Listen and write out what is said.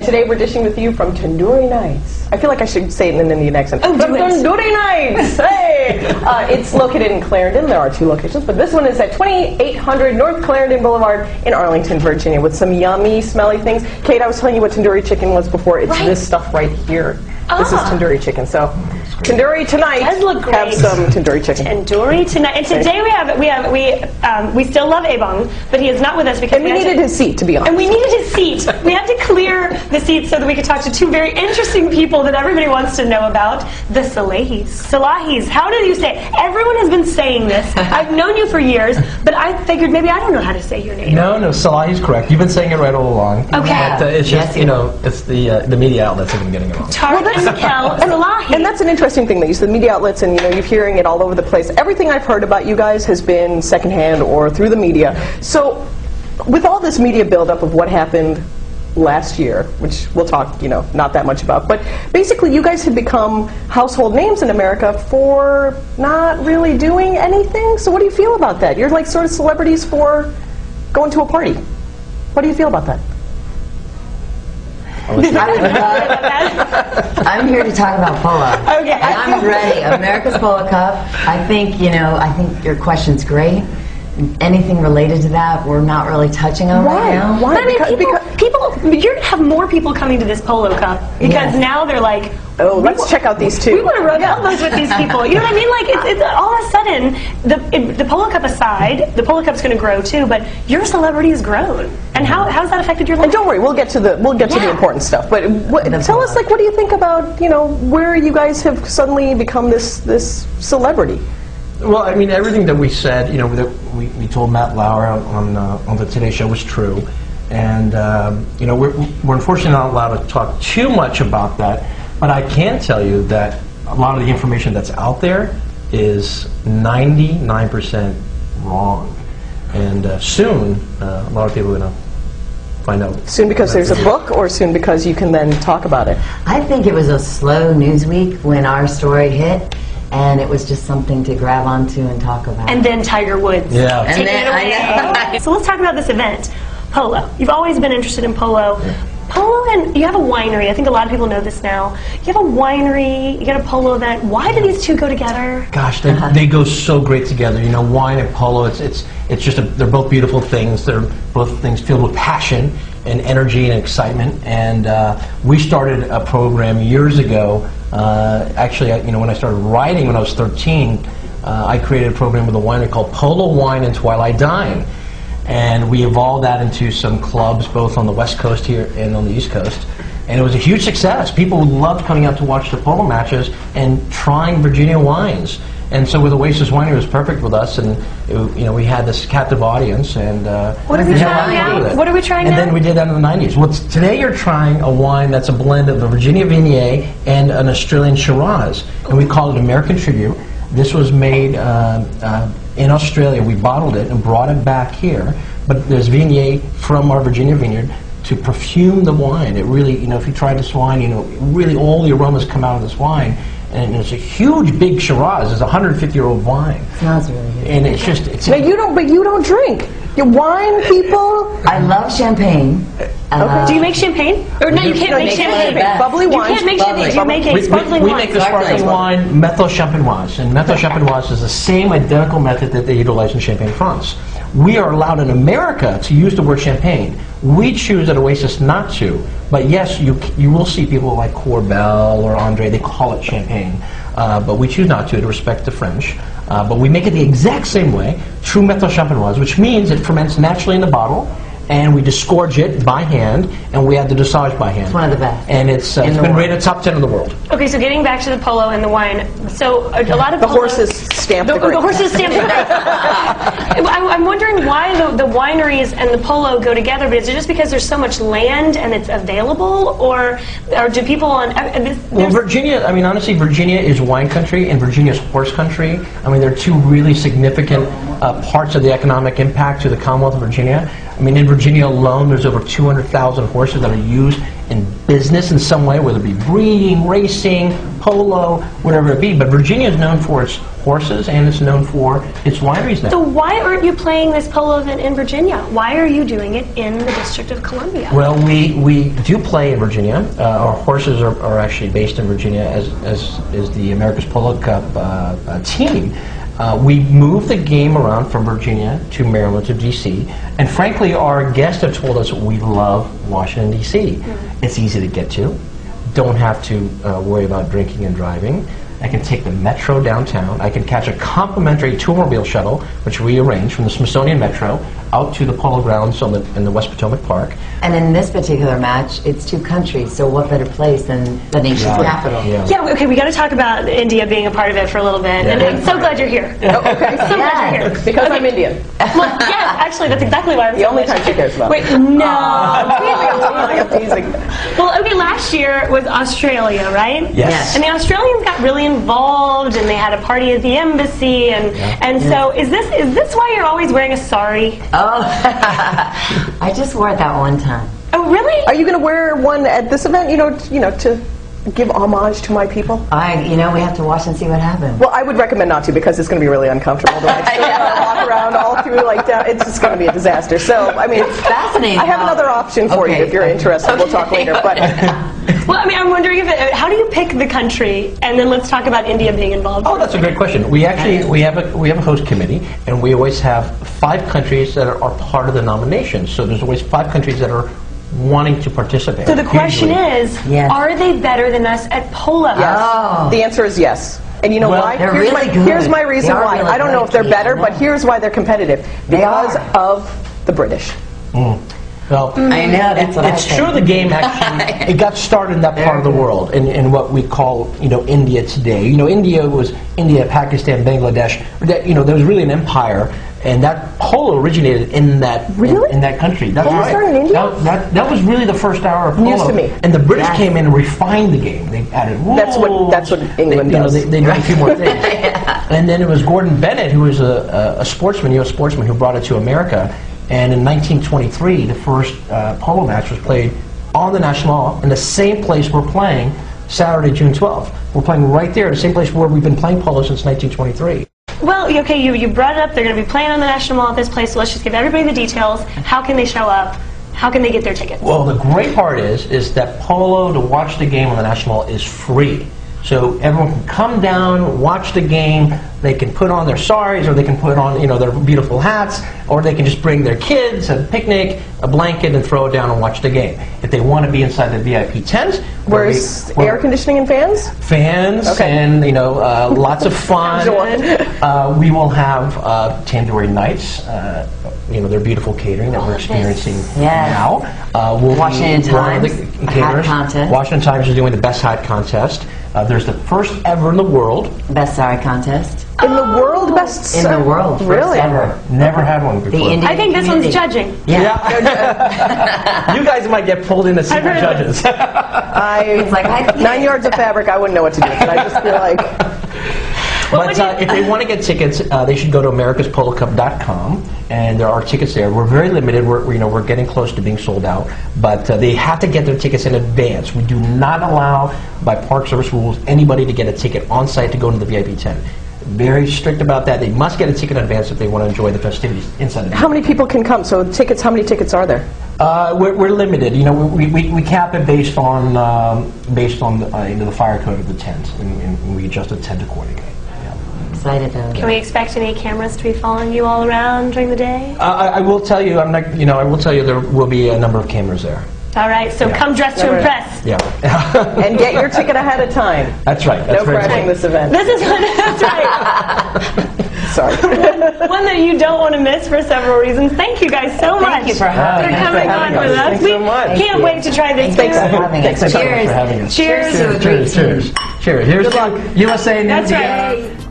today we're dishing with you from Tandoori Nights. I feel like I should say it in an Indian accent. Oh, do it. Tandoori Nights! Hey! It's located in Clarendon. There are 2 locations, but this one is at 2800 North Clarendon Boulevard in Arlington, Virginia, with some yummy, smelly things. Kate, I was telling you what tandoori chicken was before. It's this stuff right here. This is tandoori chicken. So, tandoori tonight. Does look great. Have some tandoori chicken. Tandoori tonight. And today we still love Ebong, but he is not with us because we needed his seat, to be honest. And we needed his seat. We had to clear the seat so that we could talk to 2 very interesting people that everybody wants to know about. The Salahis. Salahis. How did you say it? Everyone has been saying this. I've known you for years, but I figured maybe I don't know how to say your name. No, Salahis correct. You've been saying it right all along. Okay. But, it's just, it's the media outlets have been getting it wrong. And that's an interesting thing that you said, the media outlets, and you're hearing it all over the place. Everything I've heard about you guys has been secondhand or through the media. So, with all this media buildup of what happened last year, which we'll talk, not that much about, but basically you guys have become household names in America for not really doing anything. So, what do you feel about that? You're like sort of celebrities for going to a party. What do you feel about that? I'm here to talk about polo. Okay. I'm ready. America's Polo Cup. I think your question's great. Anything related to that, we're not really touching on right now. Why? But I mean, people, you're going to have more people coming to this Polo Cup because now they're like, oh, let's check out these 2. We want to rub elbows with these people. You know what I mean? Like, it's all of a sudden, the Polo Cup aside, the Polo Cup's going to grow too, but your celebrity has grown. And how's that affected your life? And don't worry, we'll get to the important stuff. But tell us, what do you think about, where you guys have suddenly become this celebrity? Well, I mean, everything that we said, that we told Matt Lauer on the Today Show was true, and we're unfortunately not allowed to talk too much about that. But I can tell you that a lot of the information that's out there is 99% wrong, and soon a lot of people are going to find out. Soon because there's a book, or soon because you can then talk about it? I think it was a slow news week when our story hit. And it was just something to grab onto and talk about. And then Tiger Woods. Yeah. And then, I know. So let's talk about this event, Polo. You've always been interested in polo. Yeah. Polo, and you have a winery. I think a lot of people know this now. You have a winery, you got a polo event. Why do these 2 go together? Gosh, they go so great together. Wine and polo, it's just they're both beautiful things. They're both things filled with passion and energy and excitement. And we started a program years ago. Actually, when I started writing when I was 13, I created a program with a winery called Polo Wine and Twilight Dine. And we evolved that into some clubs both on the West Coast here and on the East Coast. And it was a huge success. People loved coming out to watch the polo matches and trying Virginia wines. And so with Oasis Winery, it was perfect with us, and we had this captive audience. And what are we trying now? What are we trying now? And then we did that in the 90s. Well, today you're trying a wine that's a blend of a Virginia Viognier and an Australian Shiraz, and we call it American Tribute. This was made in Australia. We bottled it and brought it back here, but there's Viognier from our Virginia vineyard to perfume the wine. It really, if you try this wine, really all the aromas come out of this wine. And it's a huge, big Shiraz. It's a 150-year-old wine. Smells really good. And it's just... Now you don't drink. You wine people. I love champagne. Okay. Do you make champagne? Or no, you can't make champagne. Bubbly wine. You can't make champagne. You make a sparkling wine. We make the sparkling wine methyl champenoise. And methyl champenoise is the same identical method that they utilize in Champagne, France. We are allowed in America to use the word champagne. We choose at Oasis not to. But yes, you will see people like Corbel or Andre, they call it champagne. But we choose not to respect the French. But we make it the exact same way, true methyl champenoise, which means it ferments naturally in the bottle, and we disgorge it by hand, and we add the dosage by hand. It's one of the best. And it's been rated top 10 in the world. Okay, so getting back to the polo and the wine, so a lot of the horses stamp the grapes. The horses stamp the grapes. I'm wondering why the wineries and the polo go together. But is it just because there's so much land and it's available, or do people on? Well, Virginia. I mean, honestly, Virginia is wine country, and Virginia is horse country. I mean, they're 2 really significant parts of the economic impact to the Commonwealth of Virginia. I mean, in Virginia alone, there's over 200,000 horses that are used in business in some way, whether it be breeding, racing, polo, whatever it be. But Virginia is known for its horses, and it's known for its wineries now. So why aren't you playing this polo event in Virginia? Why are you doing it in the District of Columbia? Well, we do play in Virginia. Our horses are actually based in Virginia, as is the America's Polo Cup team. We moved the game around from Virginia to Maryland to D.C. And frankly, our guests have told us we love Washington, D.C. Mm-hmm. It's easy to get to. Don't have to worry about drinking and driving. I can take the metro downtown. I can catch a complimentary two-mobile shuttle, which we arrange from the Smithsonian Metro out to the Polo Grounds in the West Potomac Park. And in this particular match, it's two countries, so what better place than the nation's capital? Yeah, okay, we got to talk about India being a part of it for a little bit, and I'm so glad you're here. Oh, okay. So glad you're here. Because I'm Indian. Well, yeah, actually, that's exactly why I'm The only country cares about. Wait, no. I'm teasing. Well, okay, last year was Australia, right? Yes. And the Australians got really involved, and they had a party at the embassy, and so is this why you're always wearing a sari? Oh, I just wore it that one time. Oh, really? Are you going to wear one at this event? To give homage to my people. We have to watch and see what happens. Well, I would recommend not to because it's going to be really uncomfortable to walk around all through down. It's just going to be a disaster. So I mean, it's fascinating. I have another option for you if you're interested. We'll talk later. But well, I mean, I'm wondering how do you pick the country, and then let's talk about India being involved. Oh, that's a great question. We actually we have a host committee, and we always have 5 countries that are part of the nomination. So there's always 5 countries that are wanting to participate. So the question is, are they better than us at polo? yes, the answer is yes. And you know why? They're really good. Here's my reason why. Really I don't know if they're better, but here's why they're competitive. Because of the British. Well, I know, that's what it's true. The game actually it got started in that part of the world, in what we call India today. India was India, Pakistan, Bangladesh. There was really an empire, and that polo originated in that in that country. That's Polo right. started in India? That was really the first hour of polo. News to me. And the British came in and refined the game. They added rules. That's what England does. They did a few more things. And then it was Gordon Bennett, who was a sportsman, U.S. sportsman, who brought it to America. And in 1923, the first polo match was played on the national mall in the same place we're playing Saturday, June 12th. We're playing right there, the same place where we've been playing polo since 1923. Well, okay, you brought it up. They're going to be playing on the national mall at this place, so let's just give everybody the details. How can they show up? How can they get their tickets? Well, the great part is that polo, to watch the game on the national mall, is free. So everyone can come down, watch the game. They can put on their saris, or they can put on their beautiful hats, or they can just bring their kids, a picnic, a blanket, and throw it down and watch the game. If they want to be inside the VIP tent, where's air conditioning and fans? Fans and lots of fun. We will have Tandoori Nights. Their beautiful catering that we're experiencing now. Washington Times hat contest. Washington Times is doing the best hat contest. There's the first ever in the world. Best sari contest. In the world, best in the world. Really? Never had one before. I think this one's judging. Yeah. You guys might get pulled in as super judges. It's like 9 yards of fabric, I wouldn't know what to do. But I just feel like. But if they want to get tickets, they should go to americaspolocup.com, and there are tickets there. We're very limited. We're getting close to being sold out, but they have to get their tickets in advance. We do not allow, by Park Service rules, anybody to get a ticket on site to go into the VIP tent. Very strict about that. They must get a ticket in advance if they want to enjoy the festivities inside the VIP. How many people can come? So tickets. How many tickets are there? We're limited. We cap it based on the fire code of the tent, and we adjust the tent accordingly. Excited though. Can we expect any cameras to be following you all around during the day? I will tell you. I will tell you there will be a number of cameras there. All right. So come dressed to impress. Yeah. And get your ticket ahead of time. That's right. That's no crashing this event. That's right. Sorry. One that you don't want to miss for several reasons. Thank you guys so much. Thank you for having us. coming on with us. Thanks so much. Can't wait to try this. Thanks for having us. Thanks for having us. Cheers. Cheers to a great team. Cheers. Here's to USA and That's India. right.